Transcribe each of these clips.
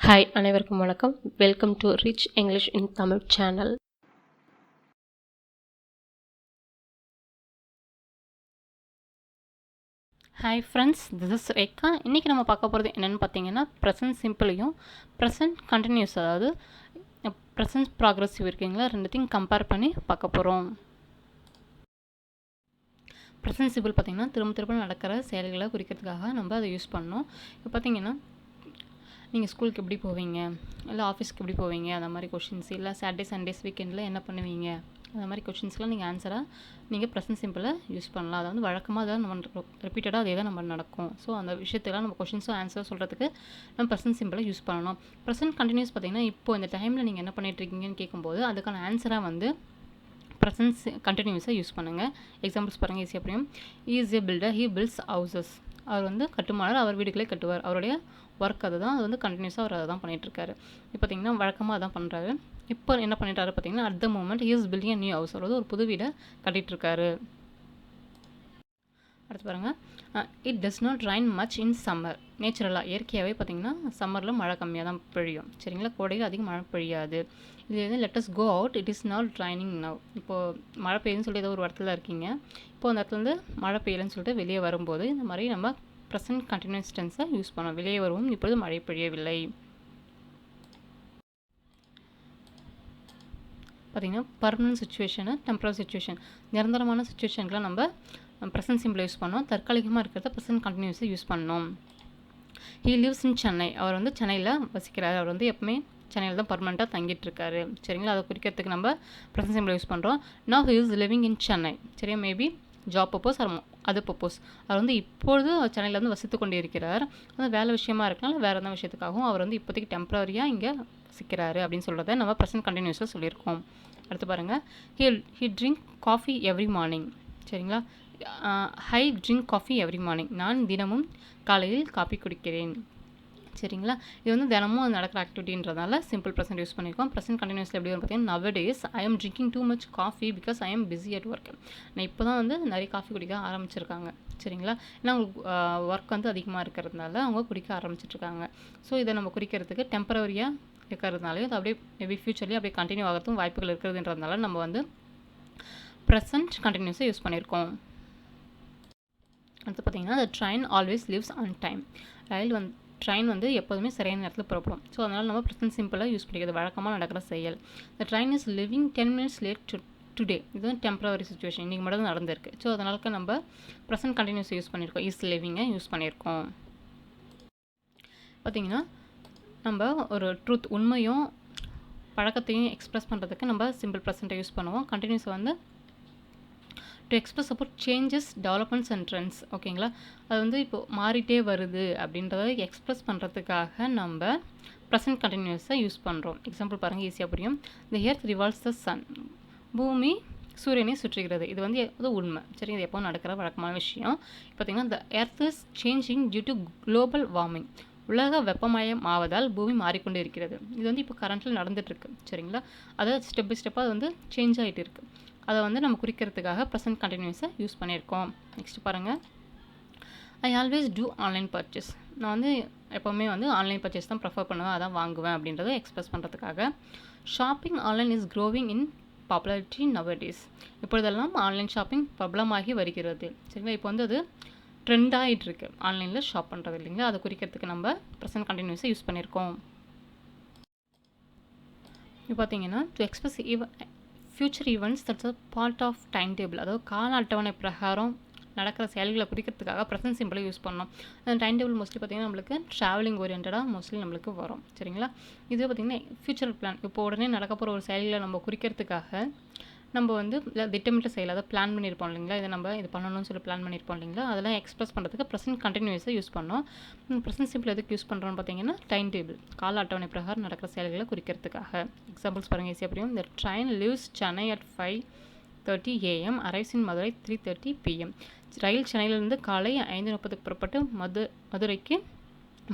Hi, அனைவருக்கும் வணக்கம். Welcome to rich English in Tamil channel. Hi friends, this is Rekha. இன்றைக்கி நம்ம பார்க்க போகிறது என்னென்னு பார்த்தீங்கன்னா, ப்ரெசன்ட் சிம்பிளையும் ப்ரெசன்ட் கண்டினியூஸ், அதாவது ப்ரெசன்ட் ப்ராக்ரெசிவ் இருக்குங்களா, ரெண்டுத்தையும் கம்பேர் பண்ணி பார்க்க போகிறோம். ப்ரெசன்ட் சிம்பிள் பார்த்திங்கன்னா திரும்ப நடக்கிற செயல்களை குறிக்கிறதுக்காக நம்ம அதை யூஸ் பண்ணோம். இப்போ பார்த்திங்கன்னா, நீங்கள் ஸ்கூலுக்கு எப்படி போவீங்க, இல்லை ஆஃபீஸ்க்கு எப்படி போவீங்க, அந்த மாதிரி கொஷின்ஸ், இல்லை சாட்டர்டே சண்டேஸ் வீக்கெண்டில் என்ன பண்ணுவீங்க, அந்த மாதிரி கொஷின்ஸ்லாம் நீங்கள் ஆன்சராக நீங்கள் ப்ரெசன்ட் சிம்பிளை யூஸ் பண்ணலாம். அதை வந்து வழக்கமாக அதை நம்ம ரிப்பீட்டடாக அதே தான் நம்ம நடக்கும். ஸோ அந்த விஷயத்தெல்லாம் நம்ம கொஷின்ஸும் ஆன்சர் சொல்கிறதுக்கு நம்ம ப்ரெசன்ட் சிம்பிளை யூஸ் பண்ணணும். ப்ரெசன்ட் கண்டினியூஸ் பார்த்திங்கன்னா, இப்போ இந்த டைமில் நீங்கள் என்ன பண்ணிகிட்ருக்கீங்கன்னு கேட்கும்போது அதுக்கான ஆன்சராக வந்து ப்ரெசன்ட் கண்டினியூஸாக யூஸ் பண்ணுங்கள். எக்ஸாம்பிள்ஸ் பாருங்கள், ஈஸியாக புரியும். Is a builder, he builds houses. அவர் வந்து கட்டுமானர், அவர் வீடுகளே கட்டுவார். அவருடைய ஒர்க் அதுதான், அது வந்து கண்டினியூஸாக அவர் அதை தான் பண்ணிகிட்ருக்காரு. இப்போ பார்த்திங்கன்னா வழக்கமாக அதான் பண்ணுறாரு. இப்போ என்ன பண்ணிட்டாரு பார்த்திங்கன்னா, at the moment he is building a new house. அதாவது ஒரு புது வீடை கட்டிகிட்ருக்காரு. அடுத்து பாருங்கள், it does not rain much in summer. நேச்சுரலாக இயற்கையாகவே பார்த்திங்கன்னா சம்மரில் மழை கம்மியாக தான் பெய்யும். சரிங்களா, கோடையில் அதிகம் மழை பெய்யாது. இது வந்து let's go out, it is not raining now. இப்போது மழை பெய்யுதுன்னு சொல்லி ஏதோ ஒரு இடத்துல இருக்கீங்க, இப்போது அந்த இடத்துல வந்து மழை பெய்யலைன்னு சொல்லிட்டு வெளியே வரும்போது இந்த மாதிரி நம்ம ப்ரெசன்ட் கண்டினியூஸ் டென்ஸை யூஸ் பண்ணோம். வெளியே வருவோம், இப்பொழுது மழை பெய்யவில்லை. பார்த்திங்கன்னா பர்மனன்ட் சுச்சுவேஷனு, டெம்பரரி சுச்சுவேஷன், நிரந்தரமான சுச்சுவேஷனுக்குலாம் நம்ம ப்ரெசன்ட் சிம்பிளை யூஸ் பண்ணோம். தற்காலிகமாக இருக்கிறத ப்ரெசன்ட் கண்டினியூஸை யூஸ் பண்ணோம். He lives in Chennai. அவர் வந்து சென்னையில் வசிக்கிறார். அவர் வந்து எப்பவுமே சென்னையில் தான் பர்மனெண்ட்டாக தங்கிட்டுருக்காரு. சரிங்களா, அதை குறிக்கிறதுக்கு நம்ம ப்ரெசன்ட் சிம்பிளை யூஸ் பண்ணுறோம். Now he is living in Chennai. சரியா, மேபி ஜாப் பர்பஸ் ஆர் அது பர்பஸ். அவர் வந்து இப்பொழுது சென்னையில் வந்து வசித்து கொண்டு இருக்கிறார். அது வேலை விஷயமா இருக்கலாம், வேறு எந்த விஷயத்துக்காகவும் அவர் வந்து இப்போதைக்கு டெம்பரரியாக இங்கே வசிக்கிறாரு அப்படின்னு சொல்கிறத நம்ம ப்ரெசன்ட் கண்டினியூஸாக சொல்லியிருக்கோம். அடுத்து பாருங்கள், he drink coffee every morning. சரிங்களா, I drink coffee every morning. நான் தினமும் காலையில் காஃபி குடிக்கிறேன். சரிங்களா, இது வந்து தினமும் நடக்கிற ஆக்டிவிட்டின்றதால சிம்பிள் ப்ரெசன்ட் யூஸ் பண்ணியிருக்கோம். ப்ரெசன்ட் கண்டினியூஸில் எப்படி வரும் பார்த்தீங்கன்னா, நவ days I am drinking too much coffee because I am busy at work. நான் இப்போ தான் வந்து நிறைய காஃபி குடிக்க ஆரம்பிச்சிருக்காங்க. சரிங்களா, ஏன்னா அவங்களுக்கு ஒர்க் வந்து அதிகமாக இருக்கிறதுனால அவங்க குடிக்க ஆரம்பிச்சிட்ருக்காங்க. ஸோ இதை நம்ம குறிக்கிறதுக்கு டெம்பரரியாக இருக்கிறதுனாலையும் அது அப்படியே மேபி ஃப்யூச்சர்லேயே அப்படியே கண்டினியூ ஆகிறதுக்கும் வாய்ப்புகள் இருக்கிறதுன்றதுனால நம்ம வந்து ப்ரெசன்ட் கண்டினியூஸை யூஸ் பண்ணியிருக்கோம். அடுத்து பார்த்திங்கன்னா, த train always lives on time. Train வந்து எப்போதுமே சரியான நேரத்தில் புறப்படும். ஸோ அதனால் நம்ம ப்ரெசன்ட் சிம்பிளாக யூஸ் பண்ணிக்கிறது வழக்கமாக நடக்கிற செயல். த train is living 10 minutes late today. இது வந்து டெம்பரரி சுச்சுவேஷன், இன்றைக்கி மட்டும் தான் நடந்திருக்கு. ஸோ அதனால நம்ம ப்ரெசன்ட் கண்டினியூஸ் யூஸ் பண்ணியிருக்கோம், இஸ் லிவிங்கை யூஸ் பண்ணியிருக்கோம். பார்த்திங்கன்னா, நம்ம ஒரு ட்ரூத், உண்மையும் பழக்கத்தையும் எக்ஸ்ப்ரெஸ் பண்ணுறதுக்கு நம்ம சிம்பிள் ப்ரெசண்ட்டை யூஸ் பண்ணுவோம். கண்டினியூஸை வந்து to express about changes, developments and trends. ஓகேங்களா, அது வந்து இப்போது மாறிட்டே வருது அப்படின்றத எக்ஸ்ப்ரெஸ் பண்ணுறதுக்காக நம்ம ப்ரெசன்ட் கண்டினியூஸை யூஸ் பண்ணுறோம். எக்ஸாம்பிள் பாருங்கள், ஈஸியாக புரியும். The earth revolves the sun. பூமி சூரியனை சுற்றுகிறது. இது வந்து உண்மை. சரி, இது எப்போ நடக்கிற வழக்கமான விஷயம். பார்த்திங்கன்னா, the earth is changing due to global warming. உலக வெப்பமயம் ஆவதால் பூமி மாறிக்கொண்டு இருக்கிறது. இது வந்து இப்போ கரண்ட்டில் நடந்துகிட்ருக்கு. சரிங்களா, அதை ஸ்டெப் பை ஸ்டெப்பாக அது வந்து சேஞ்ச் ஆகிட்டு இருக்குது. அதை வந்து நம்ம குறிக்கிறதுக்காக ப்ரெசன்ட் கண்டினியூஸை யூஸ் பண்ணியிருக்கோம். நெக்ஸ்ட் பாருங்கள், I always do online purchase. நான் வந்து எப்போவுமே வந்து ஆன்லைன் பர்ச்சேஸ் தான் ப்ரிஃபர் பண்ணுவேன், அதான் வாங்குவேன் அப்படின்றத எக்ஸ்பிரஸ் பண்ணுறதுக்காக. Shopping online is growing in popularity nowadays. இப்பொழுதெல்லாம் ஆன்லைன் ஷாப்பிங் பிரபலமாகி வருகிறது. சரிங்களா, இப்போ வந்து அது ட்ரெண்ட் ஆகிட்டுருக்கு ஆன்லைனில் ஷாப் பண்ணுறது இல்லைங்களா, அதை குறிக்கிறதுக்கு நம்ம ப்ரெசன்ட் கண்டினியூஸை யூஸ் பண்ணியிருக்கோம். இப்போ பார்த்தீங்கன்னா, to express future events that's a part of time table. அதாவது கால அட்டவணை பிரகாரம் நடக்கிற செயல்களை குறிக்கிறதுக்காக ப்ரெசன்ட் சிம்பிளை யூஸ் பண்ணோம். அந்த டைம் டேபிள் மோஸ்ட்லி பார்த்திங்கன்னா நம்மளுக்கு ட்ராவலிங் ஓரியன்டாக மோஸ்ட்லி நம்மளுக்கு வரும். சரிங்களா, இது பார்த்திங்கன்னா ஃப்யூச்சர் பிளான், இப்போ உடனே நடக்க போகிற ஒரு செயல்களை நம்ம குறிக்கிறதுக்காக நம்ம வந்து திட்டமிட்டு செய்யலாம். அதை பிளான் பண்ணியிருப்போம் இல்லைங்களா, இதை நம்ம இது பண்ணணும்னு சொல்லி பிளான் பண்ணியிருப்போம் இல்லைங்களா, அதெல்லாம் எக்ஸ்பிரஸ் பண்ணுறதுக்கு ப்ரெசன்ட் கண்டினியூஸை யூஸ் பண்ணோம். ப்ரெசன்ட் சிம்பிள் எதுக்கு யூஸ் பண்ணுறோன்னு பார்த்தீங்கன்னா, டைம் டேபிள், கால அட்டவணை பிரகாரம் நடக்கிற செயல்களை குறிக்கிறதுக்காக. எக்ஸாம்பிள்ஸ் பாருங்கள், ஈஸியாக புரியும். த train leaves Chennai at 5:30 AM, arrives in Madurai 3:30 PM. ரயில் சென்னையிலிருந்து காலை 5:30 புறப்பட்டு மதுரைக்கு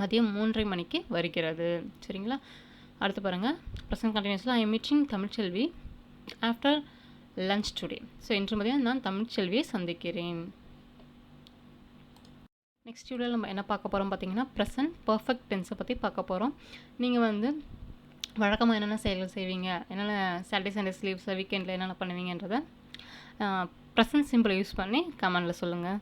மதியம் 3:30 மணிக்கு வருகிறது. சரிங்களா, அடுத்து பாருங்கள், ப்ரெசன்ட் கண்டினியூஸில் I am meeting Tamilselvi after lunch today. So இன்று மதியம் நான் தமிழ்ச்செல்வியை சந்திக்கிறேன். நெக்ஸ்ட் வீடியோவில் நம்ம என்ன பார்க்க போகிறோம் பார்த்தீங்கன்னா ப்ரெசன்ட் பர்ஃபெக்ட் டென்ஸை பற்றி பார்க்க போகிறோம். நீங்கள் வந்து வழக்கமாக என்னென்ன செயல்கள் செய்வீங்க, என்னென்ன சாட்டர்டே சண்டே லீவ்ஸ் வீக்கெண்டில் என்னென்ன பண்ணுவீங்கன்றதை ப்ரெசன்ட் சிம்பிளை யூஸ் பண்ணி கமெண்டில் சொல்லுங்கள்.